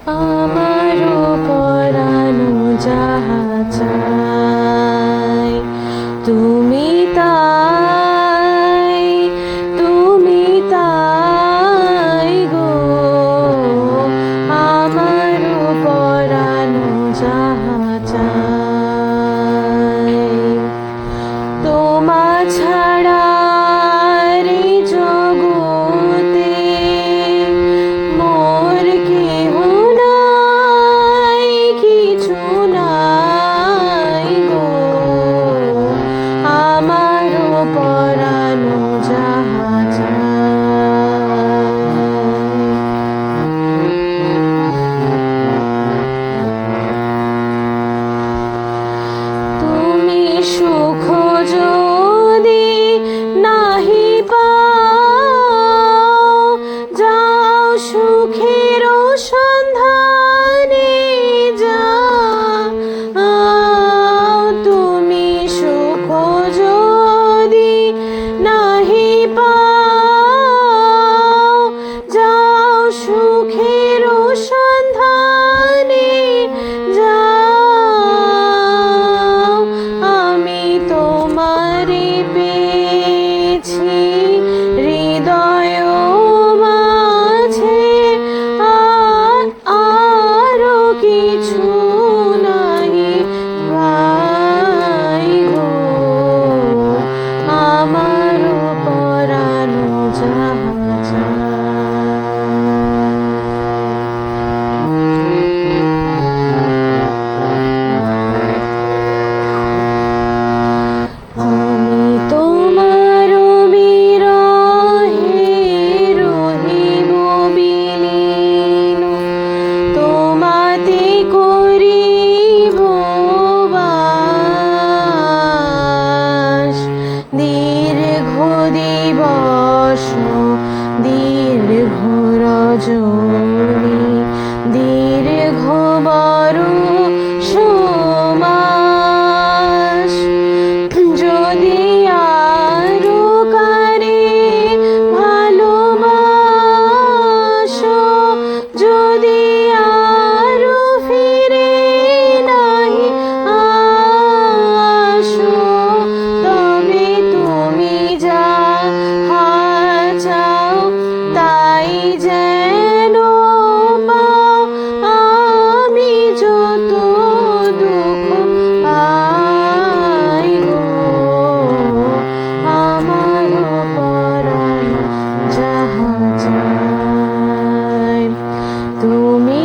আমারও পরানো যাহা চায় তুমি তাই, তুমি তাই গো। আমারও পরানো যাহা চায় তোমা ছাড়া রে জগতে মোর কেহ নাই, কিছু নাই গো। আমারও পরানো যাহা চায় তুমি সুখ যদি নাহি পাও, যাও সুখের সন্ধানে যাও। তুমি সুখ যদি নাহি পাও, যাও সুখের সন্ধানে যাও। আমি তোমারে পেয়েছি হৃদয় মাঝে, আরো কিছু নাহি পাই গো। আমারও পরানো যাহা আমি তোমার বিরহে রহিব বিলীন, তোমাতে করিব বাস। দীর্ঘ দিবস দীর্ঘ রজনী, দীর্ঘ বরষ মাস। যদি আরো কারে ভালোবাসো, যদি আরো ফিরে নাহি আসো, তবে তুমি যাহা চাও তাই যেন পাও। আমি যত দুঃখ পাই গো, আমারও পরানো যাহা চায় তুমি